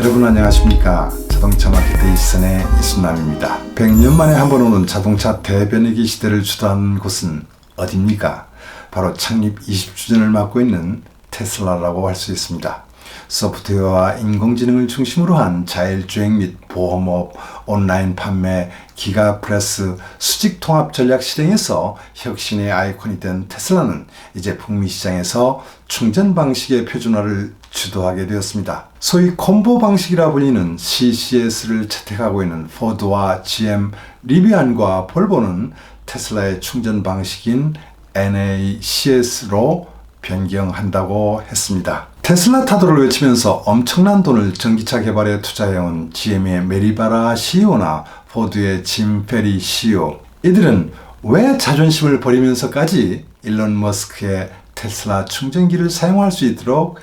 여러분 안녕하십니까. 자동차 마케트 일선의 이순남입니다. 100년 만에 한 번 오는 자동차 대변이기 시대를 주도한 곳은 어디입니까? 바로 창립 20주년을 맞고 있는 테슬라라고 할 수 있습니다. 소프트웨어와 인공지능을 중심으로 한 자율주행 및 보험업, 온라인 판매, 기가프레스, 수직 통합 전략 실행에서 혁신의 아이콘이 된 테슬라는 이제 북미 시장에서 충전 방식의 표준화를 주도하게 되었습니다. 소위 콤보 방식이라 불리는 CCS를 채택하고 있는 포드와 GM, 리비안과 볼보는 테슬라의 충전 방식인 NACS로 변경한다고 했습니다. 테슬라 타도를 외치면서 엄청난 돈을 전기차 개발에 투자해온 GM의 메리바라 CEO나 포드의 짐 페리 CEO, 이들은 왜 자존심을 버리면서까지 일론 머스크의 테슬라 충전기를 사용할 수 있도록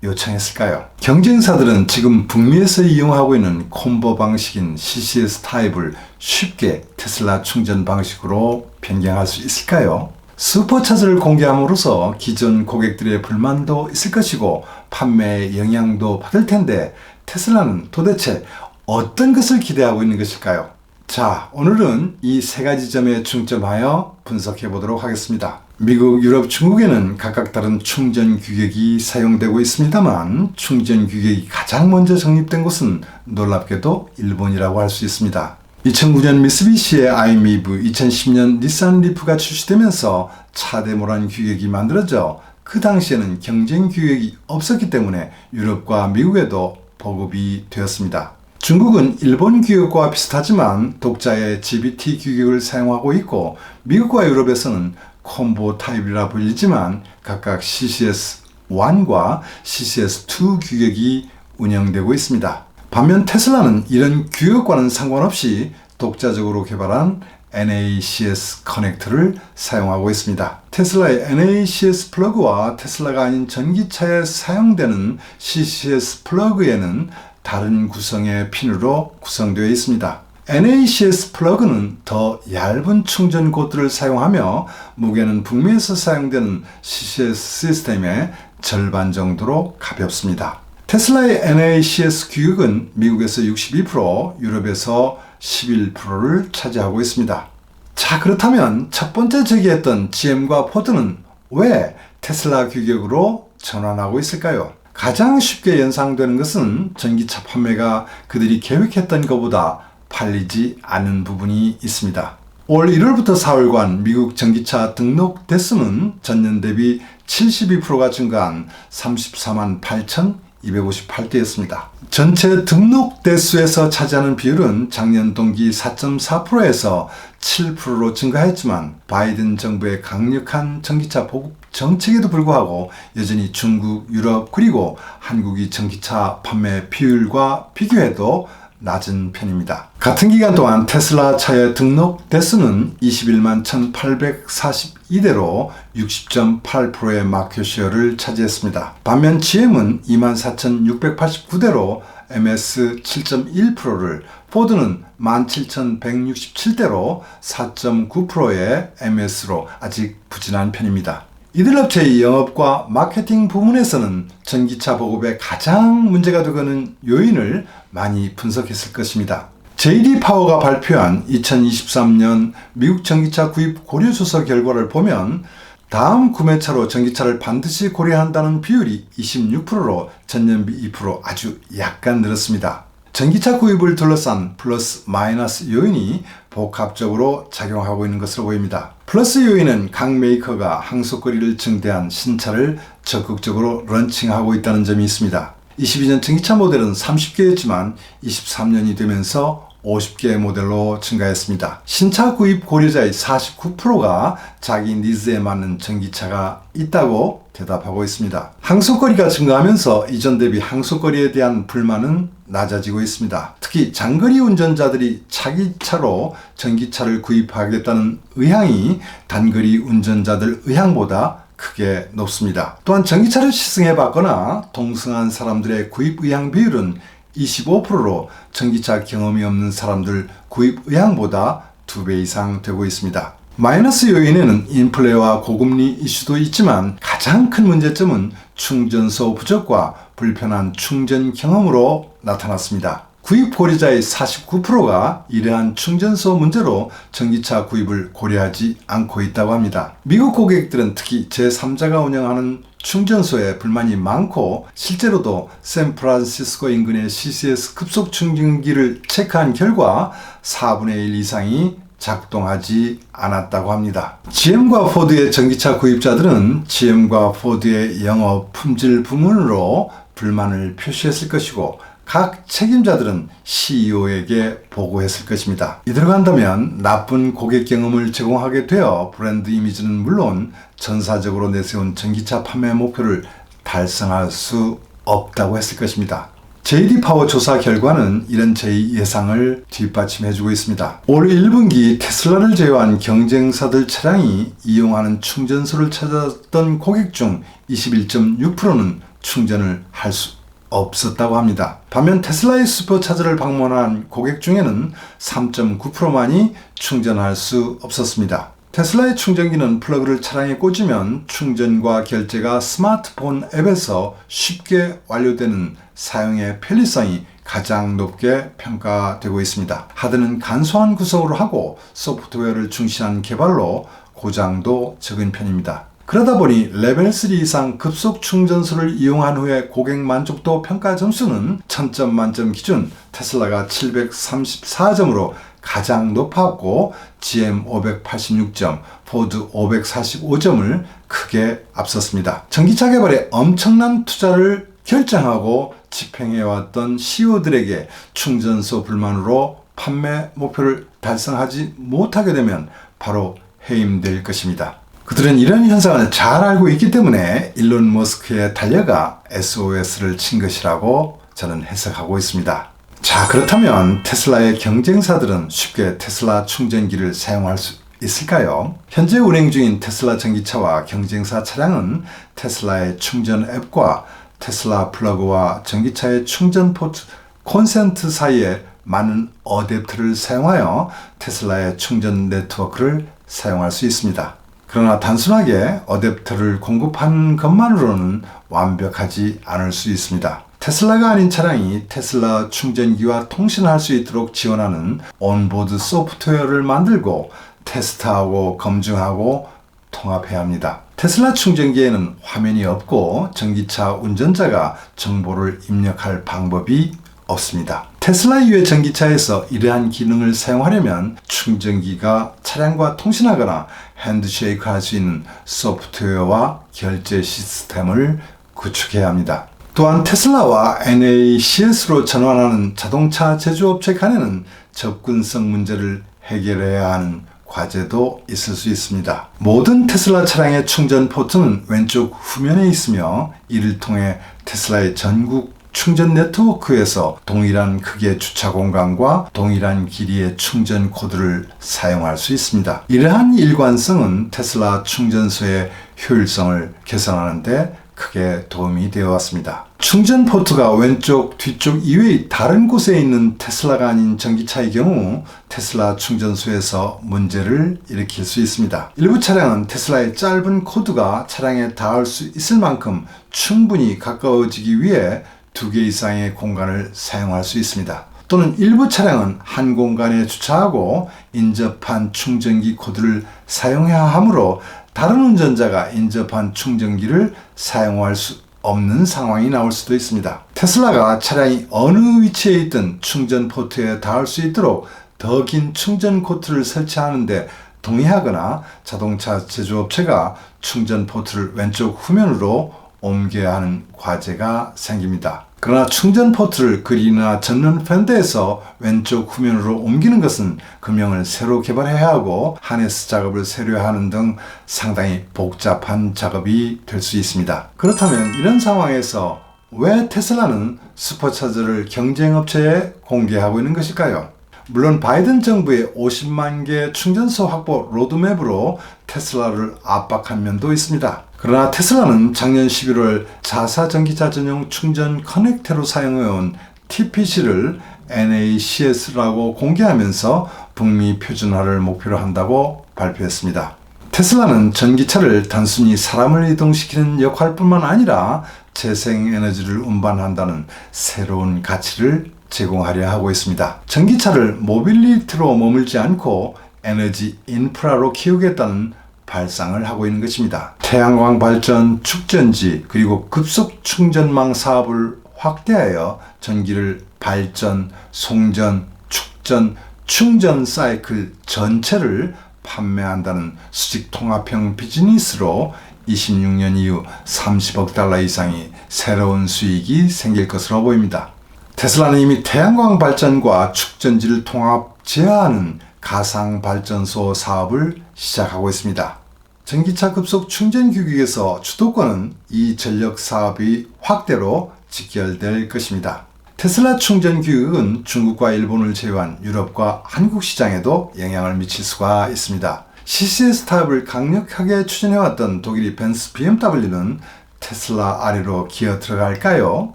요청했을까요? 경쟁사들은 지금 북미에서 이용하고 있는 콤보 방식인 CCS 타입을 쉽게 테슬라 충전 방식으로 변경할 수 있을까요? 슈퍼차저를 공개함으로써 기존 고객들의 불만도 있을 것이고 판매에 영향도 받을 텐데 테슬라는 도대체 어떤 것을 기대하고 있는 것일까요? 자, 오늘은 이 세 가지 점에 중점하여 분석해 보도록 하겠습니다. 미국, 유럽, 중국에는 각각 다른 충전 규격이 사용되고 있습니다만 충전 규격이 가장 먼저 정립된 곳은 놀랍게도 일본이라고 할 수 있습니다. 2009년 미쓰비시의 아이미브, 2010년 닛산 리프가 출시되면서 차대모란 규격이 만들어져 그 당시에는 경쟁 규격이 없었기 때문에 유럽과 미국에도 보급이 되었습니다. 중국은 일본 규격과 비슷하지만 독자의 GBT 규격을 사용하고 있고 미국과 유럽에서는 콤보 타입이라 불리지만 각각 CCS1과 CCS2 규격이 운영되고 있습니다. 반면 테슬라는 이런 규격과는 상관없이 독자적으로 개발한 NACS 커넥터를 사용하고 있습니다. 테슬라의 NACS 플러그와 테슬라가 아닌 전기차에 사용되는 CCS 플러그에는 다른 구성의 핀으로 구성되어 있습니다. NACS 플러그는 더 얇은 충전 코드를 사용하며 무게는 북미에서 사용되는 CCS 시스템의 절반 정도로 가볍습니다. 테슬라의 NACS 규격은 미국에서 62%, 유럽에서 11%를 차지하고 있습니다. 자, 그렇다면 첫 번째 제기했던 GM과 포드는 왜 테슬라 규격으로 전환하고 있을까요? 가장 쉽게 연상되는 것은 전기차 판매가 그들이 계획했던 것보다 팔리지 않은 부분이 있습니다. 올 1월부터 4월간 미국 전기차 등록 대수는 전년 대비 72%가 증가한 34만 8,258대였습니다. 전체 등록 대수에서 차지하는 비율은 작년 동기 4.4%에서 7%로 증가했지만 바이든 정부의 강력한 전기차 보급 정책에도 불구하고 여전히 중국, 유럽 그리고 한국이 전기차 판매 비율과 비교해도 낮은 편입니다. 같은 기간 동안 테슬라 차의 등록 대수는 21만 1,842대로 60.8%의 마켓쉐어를 차지했습니다. 반면 GM은 24,689대로 MS 7.1%를, 포드는 17,167대로 4.9%의 MS로 아직 부진한 편입니다. 이들 업체의 영업과 마케팅 부문에서는 전기차 보급에 가장 문제가 되는 요인을 많이 분석했을 것입니다. JD 파워가 발표한 2023년 미국 전기차 구입 고려 조사 결과를 보면 다음 구매차로 전기차를 반드시 고려한다는 비율이 26%로 전년비 2% 아주 약간 늘었습니다. 전기차 구입을 둘러싼 플러스 마이너스 요인이 복합적으로 작용하고 있는 것으로 보입니다. 플러스 요인은 각 메이커가 항속거리를 증대한 신차를 적극적으로 런칭하고 있다는 점이 있습니다. 22년 전기차 모델은 30개였지만 23년이 되면서 50개의 모델로 증가했습니다. 신차 구입 고려자의 49%가 자기 니즈에 맞는 전기차가 있다고 대답하고 있습니다. 항속거리가 증가하면서 이전 대비 항속거리에 대한 불만은 낮아지고 있습니다. 특히 장거리 운전자들이 자기 차로 전기차를 구입하겠다는 의향이 단거리 운전자들 의향보다 크게 높습니다. 또한 전기차를 시승해 봤거나 동승한 사람들의 구입 의향 비율은 25%로 전기차 경험이 없는 사람들 구입 의향보다 2배 이상 되고 있습니다. 마이너스 요인에는 인플레와 고금리 이슈도 있지만 가장 큰 문제점은 충전소 부족과 불편한 충전 경험으로 나타났습니다. 구입 고려자의 49%가 이러한 충전소 문제로 전기차 구입을 고려하지 않고 있다고 합니다. 미국 고객들은 특히 제3자가 운영하는 충전소에 불만이 많고 실제로도 샌프란시스코 인근의 CCS 급속 충전기를 체크한 결과 4분의 1 이상이 작동하지 않았다고 합니다. GM과 포드의 전기차 구입자들은 GM과 포드의 영업 품질 부문으로 불만을 표시했을 것이고 각 책임자들은 CEO에게 보고했을 것입니다. 이대로 간다면 나쁜 고객 경험을 제공하게 되어 브랜드 이미지는 물론 전사적으로 내세운 전기차 판매 목표를 달성할 수 없다고 했을 것입니다. JD 파워 조사 결과는 이런 제 예상을 뒷받침해주고 있습니다. 올 1분기 테슬라를 제외한 경쟁사들 차량이 이용하는 충전소를 찾았던 고객 중 21.6%는 충전을 할 수 없었다고 합니다. 반면 테슬라의 슈퍼차저를 방문한 고객 중에는 3.9%만이 충전할 수 없었습니다. 테슬라의 충전기는 플러그를 차량에 꽂으면 충전과 결제가 스마트폰 앱에서 쉽게 완료되는 사용의 편리성이 가장 높게 평가되고 있습니다. 하드는 간소한 구성으로 하고 소프트웨어를 중시한 개발로 고장도 적은 편입니다. 그러다 보니 레벨 3 이상 급속 충전소를 이용한 후에 고객 만족도 평가 점수는 1000점 만점 기준 테슬라가 734점으로 가장 높았고 GM 586점, 포드 545점을 크게 앞섰습니다. 전기차 개발에 엄청난 투자를 결정하고 집행해왔던 CEO들에게 충전소 불만으로 판매 목표를 달성하지 못하게 되면 바로 해임될 것입니다. 그들은 이런 현상을 잘 알고 있기 때문에 일론 머스크의 달려가 SOS를 친 것이라고 저는 해석하고 있습니다. 자, 그렇다면 테슬라의 경쟁사들은 쉽게 테슬라 충전기를 사용할 수 있을까요? 현재 운행 중인 테슬라 전기차와 경쟁사 차량은 테슬라의 충전 앱과 테슬라 플러그와 전기차의 충전 포트 콘센트 사이에 많은 어댑터를 사용하여 테슬라의 충전 네트워크를 사용할 수 있습니다. 그러나 단순하게 어댑터를 공급한 것만으로는 완벽하지 않을 수 있습니다. 테슬라가 아닌 차량이 테슬라 충전기와 통신할 수 있도록 지원하는 온보드 소프트웨어를 만들고 테스트하고 검증하고 통합해야 합니다. 테슬라 충전기에는 화면이 없고 전기차 운전자가 정보를 입력할 방법이 없습니다. 테슬라 이외 전기차에서 이러한 기능을 사용하려면 충전기가 차량과 통신하거나 핸드쉐이크 할 수 있는 소프트웨어와 결제 시스템을 구축해야 합니다. 또한 테슬라와 NACS로 전환하는 자동차 제조업체 간에는 접근성 문제를 해결해야 하는 과제도 있을 수 있습니다. 모든 테슬라 차량의 충전 포트는 왼쪽 후면에 있으며 이를 통해 테슬라의 전국 충전 네트워크에서 동일한 크기의 주차 공간과 동일한 길이의 충전 코드를 사용할 수 있습니다. 이러한 일관성은 테슬라 충전소의 효율성을 개선하는 데 크게 도움이 되어 왔습니다. 충전 포트가 왼쪽, 뒤쪽 이외의 다른 곳에 있는 테슬라가 아닌 전기차의 경우 테슬라 충전소에서 문제를 일으킬 수 있습니다. 일부 차량은 테슬라의 짧은 코드가 차량에 닿을 수 있을 만큼 충분히 가까워지기 위해 2개 이상의 공간을 사용할 수 있습니다. 또는 일부 차량은 한 공간에 주차하고 인접한 충전기 코드를 사용해야 하므로 다른 운전자가 인접한 충전기를 사용할 수 없는 상황이 나올 수도 있습니다. 테슬라가 차량이 어느 위치에 있든 충전 포트에 닿을 수 있도록 더 긴 충전 코트를 설치하는데 동의하거나 자동차 제조업체가 충전 포트를 왼쪽 후면으로 옮겨야 하는 과제가 생깁니다. 그러나 충전 포트를 그릴이나 전면 팬더에서 왼쪽 후면으로 옮기는 것은 금형을 새로 개발해야 하고 하네스 작업을 새로 하는 등 상당히 복잡한 작업이 될 수 있습니다. 그렇다면 이런 상황에서 왜 테슬라는 슈퍼차저를 경쟁업체에 공개하고 있는 것일까요? 물론 바이든 정부의 50만 개 충전소 확보 로드맵으로 테슬라를 압박한 면도 있습니다. 그러나 테슬라는 작년 11월 자사 전기차 전용 충전 커넥터로 사용해온 TPC를 NACS라고 공개하면서 북미 표준화를 목표로 한다고 발표했습니다. 테슬라는 전기차를 단순히 사람을 이동시키는 역할뿐만 아니라 재생에너지를 운반한다는 새로운 가치를 제공하려 하고 있습니다. 전기차를 모빌리티로 머물지 않고 에너지 인프라로 키우겠다는 발상을 하고 있는 것입니다. 태양광 발전, 축전지, 그리고 급속 충전망 사업을 확대하여 전기를 발전, 송전, 축전, 충전 사이클 전체를 판매한다는 수직 통합형 비즈니스로 26년 이후 30억 달러 이상의 새로운 수익이 생길 것으로 보입니다. 테슬라는 이미 태양광 발전과 축전지를 통합제어하는 가상 발전소 사업을 시작하고 있습니다. 전기차 급속 충전 규격에서 주도권은 이 전력 사업의 확대로 직결될 것입니다. 테슬라 충전 규격은 중국과 일본을 제외한 유럽과 한국 시장에도 영향을 미칠 수가 있습니다. CCS 타입을 강력하게 추진해왔던 독일의 벤츠 BMW는 테슬라 아래로 기어 들어갈까요?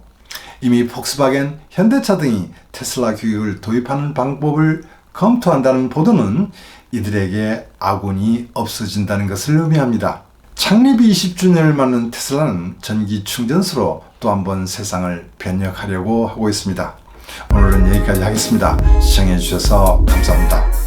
이미 폭스바겐, 현대차 등이 테슬라 규격을 도입하는 방법을 검토한다는 보도는 이들에게 아군이 없어진다는 것을 의미합니다. 창립 20주년을 맞는 테슬라는 전기 충전소로 또 한 번 세상을 변혁하려고 하고 있습니다. 오늘은 여기까지 하겠습니다. 시청해 주셔서 감사합니다.